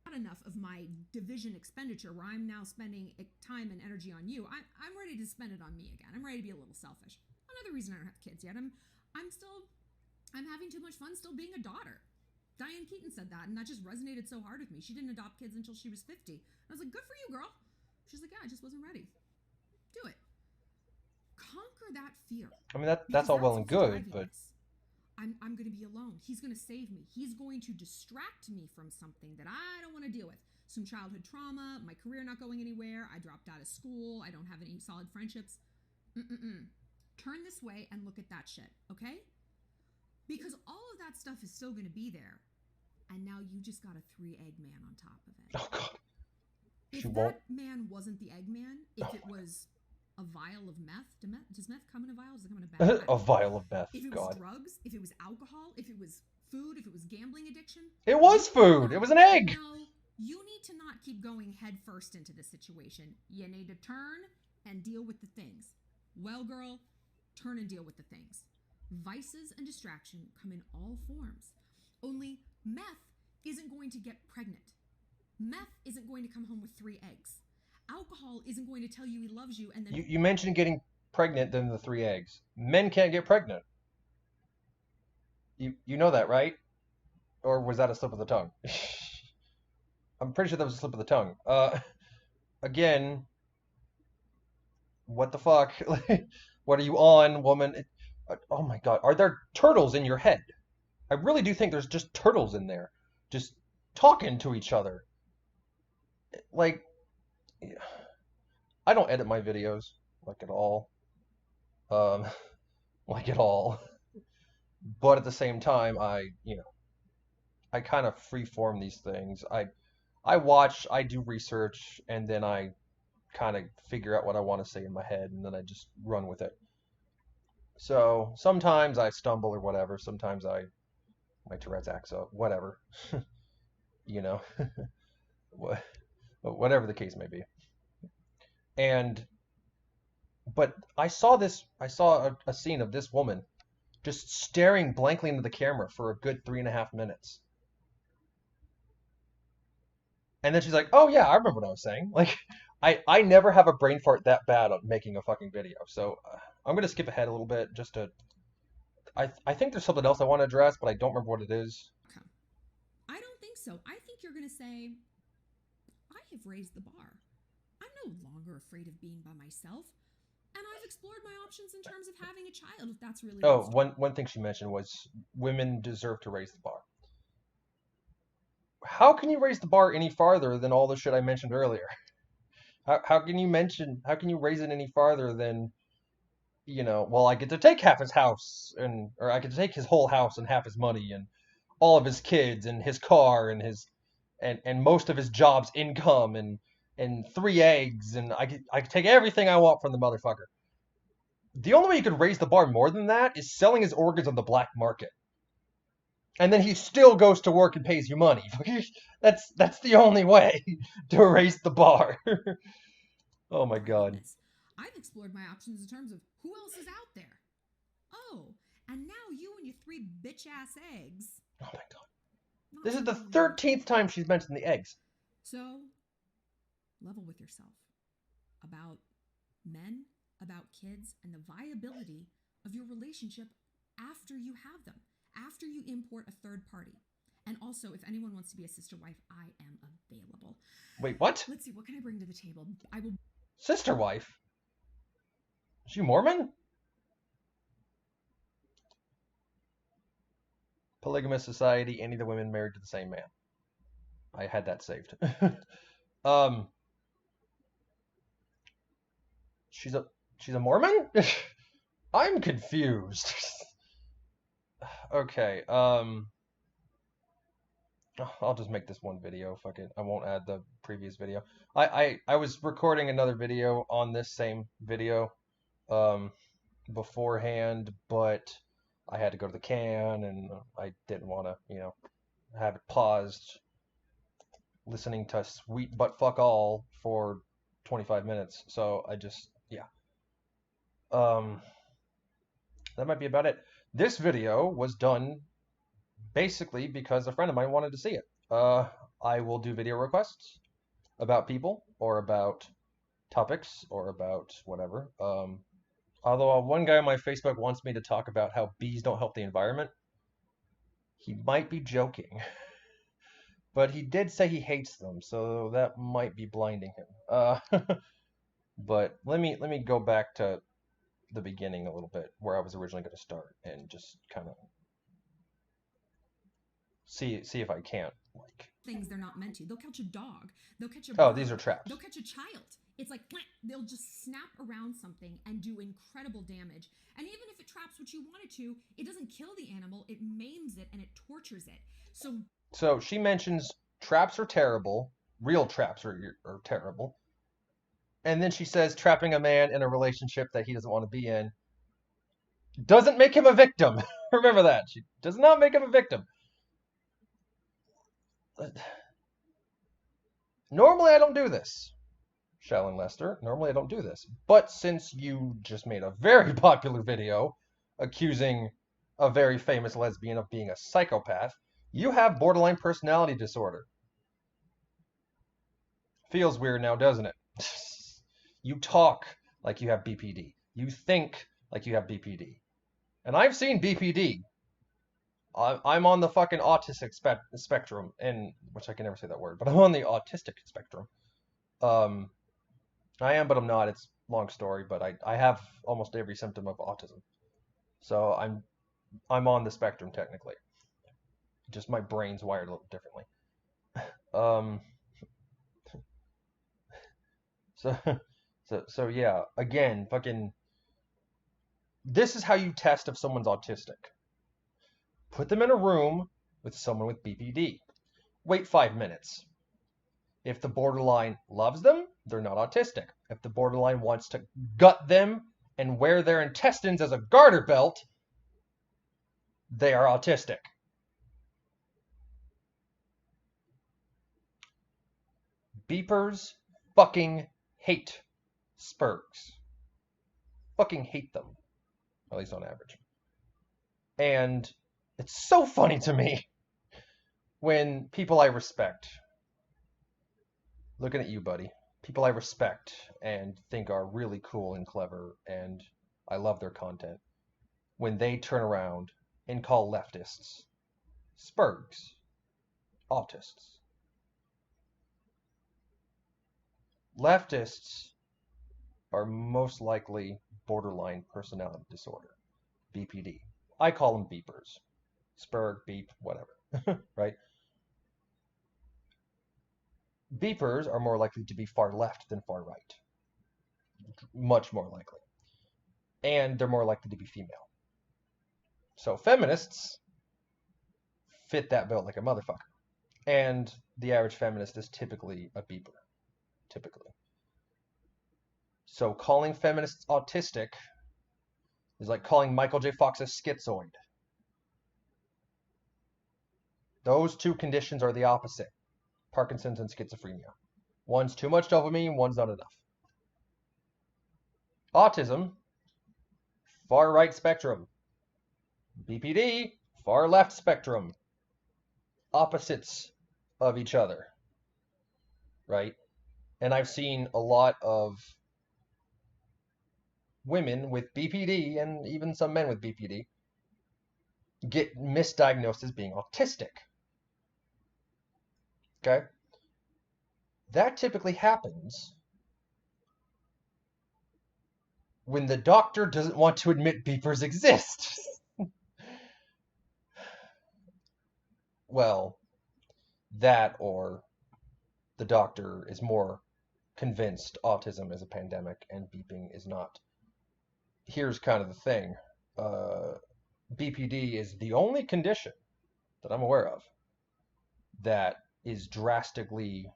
Speaker 2: Not enough of my division expenditure where I'm now spending time and energy on you. I'm ready to spend it on me again. I'm ready to be a little selfish. Another reason I don't have kids yet. I'm having too much fun still being a daughter. Diane Keaton said that, and that just resonated so hard with me. She didn't adopt kids until she was 50. I was like, good for you, girl. She's like, yeah, I just wasn't ready. Do it. Conquer that fear.
Speaker 1: I mean, that's all well and good, but
Speaker 2: I'm going to be alone. He's going to save me. He's going to distract me from something that I don't want to deal with. Some childhood trauma, my career not going anywhere. I dropped out of school. I don't have any solid friendships. Turn this way and look at that shit, okay? Because all of that stuff is still going to be there. And now you just got a 3-egg man on top of it.
Speaker 1: Oh, God.
Speaker 2: If that man wasn't the egg man, if it was a vial of meth, does meth come in a vial? Does it come in a bag?
Speaker 1: A vial of meth,
Speaker 2: If it
Speaker 1: God.
Speaker 2: was drugs, if it was alcohol, if it was food, if it was gambling addiction.
Speaker 1: It was food. It was an egg.
Speaker 2: No, you need to not keep going head first into this situation. You need to turn and deal with the things. Well, girl, turn and deal with the things. Vices and distraction come in all forms. Only meth isn't going to get pregnant. Meth isn't going to come home with 3 eggs. Alcohol isn't going to tell you he loves you and then...
Speaker 1: You mentioned getting pregnant than the 3 eggs. Men can't get pregnant. You know that, right? Or was that a slip of the tongue? I'm pretty sure that was a slip of the tongue. Again, what the fuck? What are you on, woman? Oh my God. Are there turtles in your head? I really do think there's just turtles in there. Just talking to each other. Like, I don't edit my videos, like at all. Like at all. But at the same time, I kind of freeform these things. I watch, I do research, and then I kind of figure out what I want to say in my head, and then I just run with it. So sometimes I stumble or whatever. Sometimes my Tourette's acts up, whatever. Whatever the case may be. But I saw a scene of this woman just staring blankly into the camera for a good 3.5 minutes. And then she's like, oh yeah, I remember what I was saying. Like, I never have a brain fart that bad on making a fucking video. So I'm going to skip ahead a little bit just to... I think there's something else I want to address, but I don't remember what it is.
Speaker 2: Okay. I don't think so. I think you're going to say, I have raised the bar. I'm no longer afraid of being by myself. And I've explored my options in terms of having a child, if that's really...
Speaker 1: Oh, one thing she mentioned was women deserve to raise the bar. How can you raise the bar any farther than all the shit I mentioned earlier? How can you raise it any farther than, well, I get to take half his house, or I get to take his whole house and half his money and all of his kids and his car and and most of his job's income and 3 eggs, and I could take everything I want from the motherfucker. The only way you could raise the bar more than that is selling his organs on the black market. And then he still goes to work and pays you money. That's the only way to raise the bar. Oh my God.
Speaker 2: I've explored my options in terms of who else is out there. Oh, and now you and your 3 bitch-ass eggs.
Speaker 1: Oh my God. This is the 13th time she's mentioned the eggs.
Speaker 2: So, level with yourself about men, about kids, and the viability of your relationship after you have them, after you import a third party. And also, if anyone wants to be a sister wife, I am available.
Speaker 1: Wait, what?
Speaker 2: Let's see, what can I bring to the table? I will.
Speaker 1: Sister wife? Is she Mormon? Polygamous society, any of the women married to the same man. I had that saved. She's a Mormon? I'm confused. Okay, I'll just make this one video. Fuck it. I won't add the previous video. I was recording another video on this same video beforehand, but I had to go to the can and I didn't want to, have it paused listening to sweet but fuck all for 25 minutes. So I just, yeah. That might be about it. This video was done basically because a friend of mine wanted to see it. I will do video requests about people or about topics or about whatever. Although one guy on my Facebook wants me to talk about how bees don't help the environment. He might be joking. But he did say he hates them, so that might be blinding him. But let me go back to the beginning a little bit, where I was originally going to start, and just kind of see if I can't, like,
Speaker 2: things they're not meant to. They'll catch a dog. They'll catch a
Speaker 1: oh,
Speaker 2: bird.
Speaker 1: these are traps.
Speaker 2: They'll catch a child. It's like they'll just snap around something and do incredible damage. And even if it traps what you want it to, it doesn't kill the animal. It maims it and it tortures it. So
Speaker 1: she mentions traps are terrible. Real traps are terrible. And then she says trapping a man in a relationship that he doesn't want to be in doesn't make him a victim. Remember that. She does not make him a victim. Normally I don't do this, Shallon Lester. Normally I don't do this. But since you just made a very popular video accusing a very famous lesbian of being a psychopath, you have borderline personality disorder. Feels weird now, doesn't it? You talk like you have BPD. You think like you have BPD. And I've seen BPD. I'm on the fucking autistic spectrum, and which I can never say that word, but I'm on the autistic spectrum. I am, but I'm not. It's a long story, but I have almost every symptom of autism. So I'm on the spectrum technically. Just my brain's wired a little differently. So yeah, again, fucking, this is how you test if someone's autistic. Put them in a room with someone with BPD. Wait 5 minutes. If the borderline loves them, they're not autistic. If the borderline wants to gut them and wear their intestines as a garter belt, they are autistic. Beepers fucking hate spurgs. Fucking hate them. At least on average. And it's so funny to me when people I respect, looking at you, buddy, people I respect and think are really cool and clever, and I love their content, when they turn around and call leftists spurgs, autists. Leftists are most likely borderline personality disorder, BPD. I call them beepers. Spurg, beep, whatever, right? Beepers are more likely to be far left than far right. Much more likely. And they're more likely to be female. So feminists fit that bill like a motherfucker. And the average feminist is typically a beeper. Typically. So calling feminists autistic is like calling Michael J. Fox a schizoid. Those two conditions are the opposite. Parkinson's and schizophrenia. One's too much dopamine, one's not enough. Autism, far right spectrum. BPD, far left spectrum. Opposites of each other. Right? And I've seen a lot of women with BPD and even some men with BPD get misdiagnosed as being autistic. Okay? That typically happens when the doctor doesn't want to admit beepers exist. Well, that or the doctor is more convinced autism is a pandemic and beeping is not. Here's kind of the thing. BPD is the only condition that I'm aware of that is drastically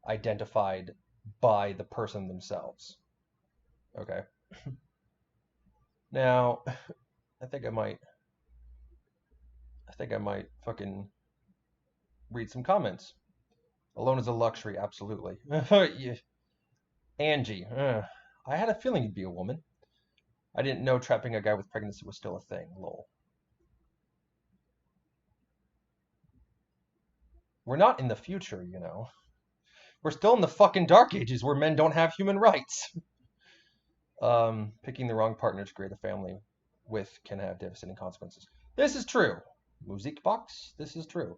Speaker 1: identified by the person themselves. Okay. Now, I think I might fucking read some comments. Alone is a luxury, absolutely. Angie, I had a feeling you'd be a woman. I didn't know trapping a guy with pregnancy was still a thing. Lol. We're not in the future, you know. We're still in the fucking dark ages where men don't have human rights. Picking the wrong partner to create a family with can have devastating consequences. This is true. Music box, this is true.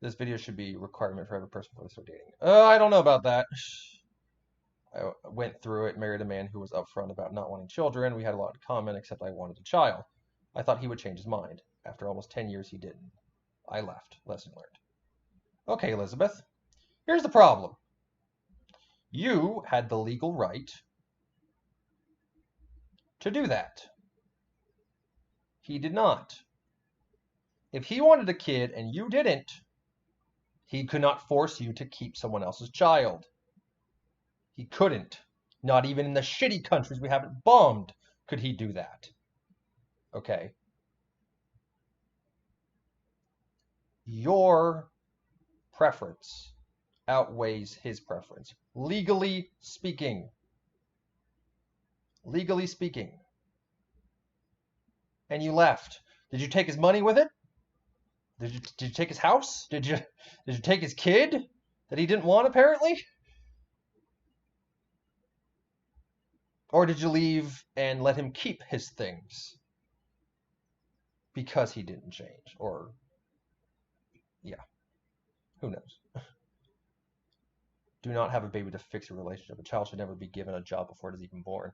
Speaker 1: This video should be a requirement for every person before they start dating. I don't know about that. I went through it, married a man who was upfront about not wanting children. We had a lot in common, except I wanted a child. I thought he would change his mind. After almost 10 years, he didn't. I left. Lesson learned. Okay, Elizabeth. Here's the problem. You had the legal right to do that. He did not. If he wanted a kid and you didn't, he could not force you to keep someone else's child. He couldn't. Not even in the shitty countries we haven't bombed could he do that. Okay. Your preference outweighs his preference. Legally speaking. Legally speaking. And you left. Did you take his money with it? Did you take his house? Did you take his kid that he didn't want apparently? Or did you leave and let him keep his things? Because he didn't change. Or, yeah. Who knows? Do not have a baby to fix a relationship. A child should never be given a job before it is even born.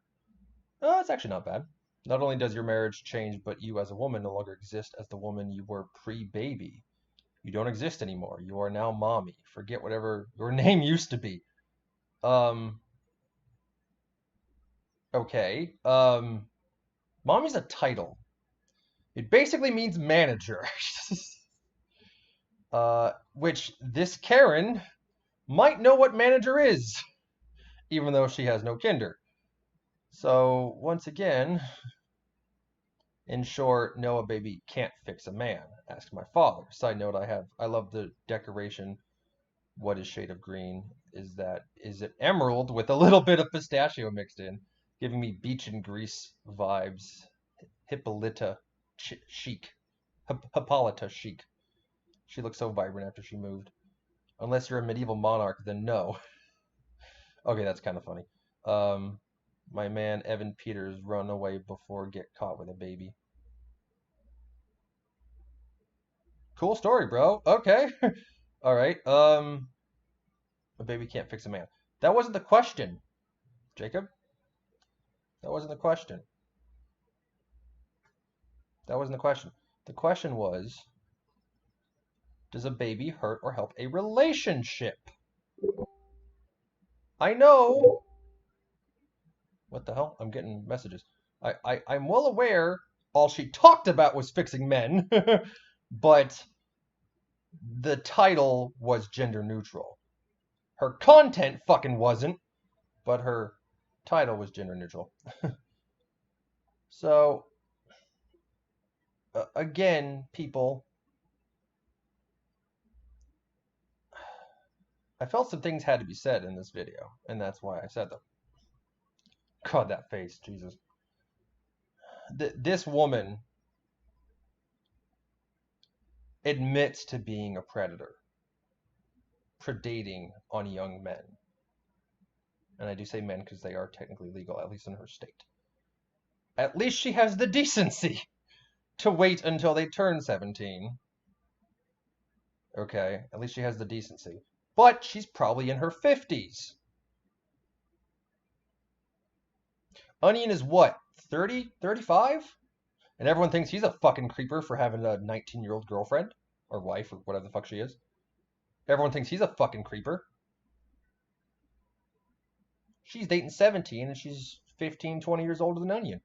Speaker 1: Oh, it's actually not bad. Not only does your marriage change, but you as a woman no longer exist as the woman you were pre-baby. You don't exist anymore. You are now mommy. Forget whatever your name used to be. Okay. Mommy's a title. It basically means manager. Which this Karen might know what manager is, even though she has no kinder. So, once again, in short, no, a baby can't fix a man. Ask my father. Side note, I love the decoration. What is shade of green? Is it emerald with a little bit of pistachio mixed in, giving me beach and Greece vibes. Hippolyta chic. Hippolyta chic. She looks so vibrant after she moved. Unless you're a medieval monarch, then no. Okay, that's kind of funny. My man Evan Peters run away before get caught with a baby. Cool story, bro. Okay. All right. A baby can't fix a man. That wasn't the question, Jacob. That wasn't the question. That wasn't the question. The question was, does a baby hurt or help a relationship? I know. What the hell? I'm getting messages. I'm well aware all she talked about was fixing men, but the title was gender neutral. Her content fucking wasn't, but her title was gender neutral. So, again, people, I felt some things had to be said in this video, and that's why I said them. God, that face, Jesus. This woman admits to being a predator, predating on young men. And I do say men because they are technically legal, at least in her state. At least she has the decency to wait until they turn 17. Okay, at least she has the decency. But she's probably in her 50s. Onion is what, 30, 35? And everyone thinks he's a fucking creeper for having a 19-year-old girlfriend or wife or whatever the fuck she is. Everyone thinks he's a fucking creeper. She's dating 17 and she's 15, 20 years older than Onion.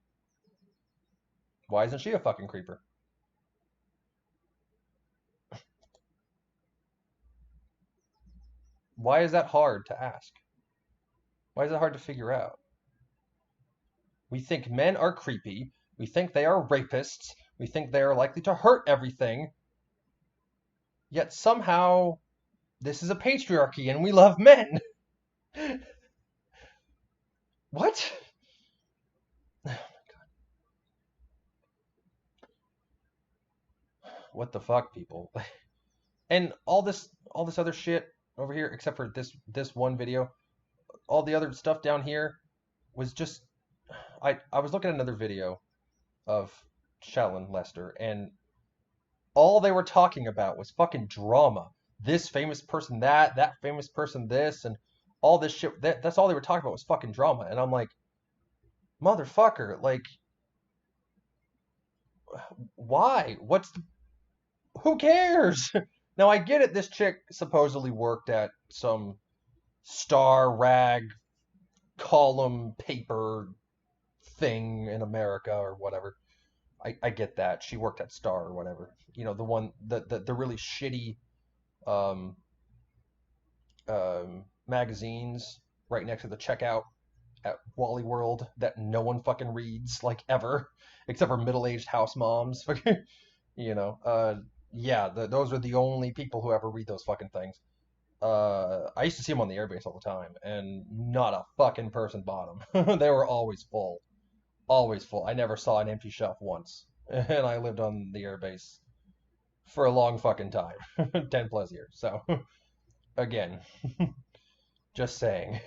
Speaker 1: Why isn't she a fucking creeper? Why is that hard to ask? Why is it hard to figure out? We think men are creepy. We think they are rapists. We think they are likely to hurt everything. Yet somehow this is a patriarchy and we love men. What? Oh my God. What the fuck, people? And all this other shit over here, except for this one video, all the other stuff down here was just I was looking at another video of Shallon Lester, and all they were talking about was fucking drama. This famous person that famous person this, and all this shit. That's all they were talking about was fucking drama. And I'm like, motherfucker, like, why? Who cares? Now I get it, this chick supposedly worked at some star rag column paper thing in America or whatever. I get that. She worked at Star or whatever. You know, the one the really shitty magazines right next to the checkout at Wally World that no one fucking reads, like, ever, except for middle-aged house moms. You know, yeah, those are the only people who ever read those fucking things. I used to see them on the airbase all the time, and not a fucking person bought them. They were always full. Always full. I never saw an empty shelf once. And I lived on the airbase for a long fucking time. 10 plus years. So, again, just saying.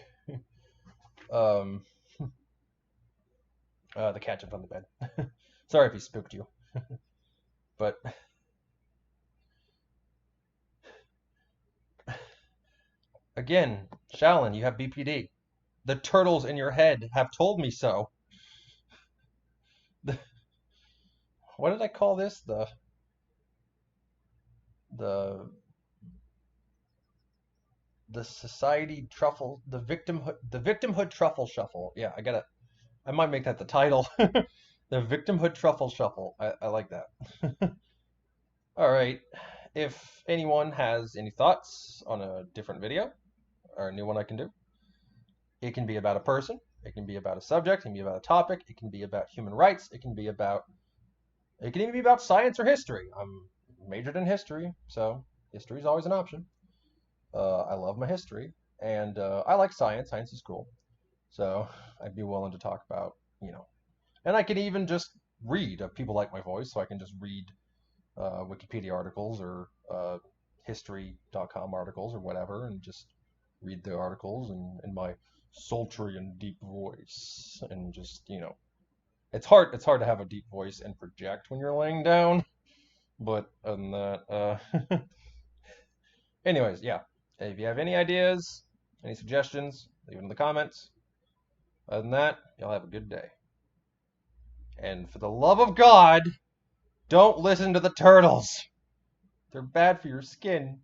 Speaker 1: The cat jumped on the bed. Sorry if he spooked you. But again, Shallon, you have BPD. The turtles in your head have told me so. What did I call this? The society truffle, the victimhood truffle shuffle. Yeah, I might make that the title. The victimhood truffle shuffle. I like that. All right. If anyone has any thoughts on a different video or a new one I can do, it can be about a person, it can be about a subject, it can be about a topic, it can be about human rights, it can even be about science or history. I'm majored in history, so history is always an option. I love my history, and I like science. Science is cool. So I'd be willing to talk about, and I can even just read if people like my voice, so I can just read Wikipedia articles or history.com articles or whatever, and just read the articles in my sultry and deep voice, and just, it's hard to have a deep voice and project when you're laying down, but other than that, anyways, yeah, if you have any ideas, any suggestions, leave them in the comments. Other than that, y'all have a good day. And for the love of God, don't listen to the turtles. They're bad for your skin.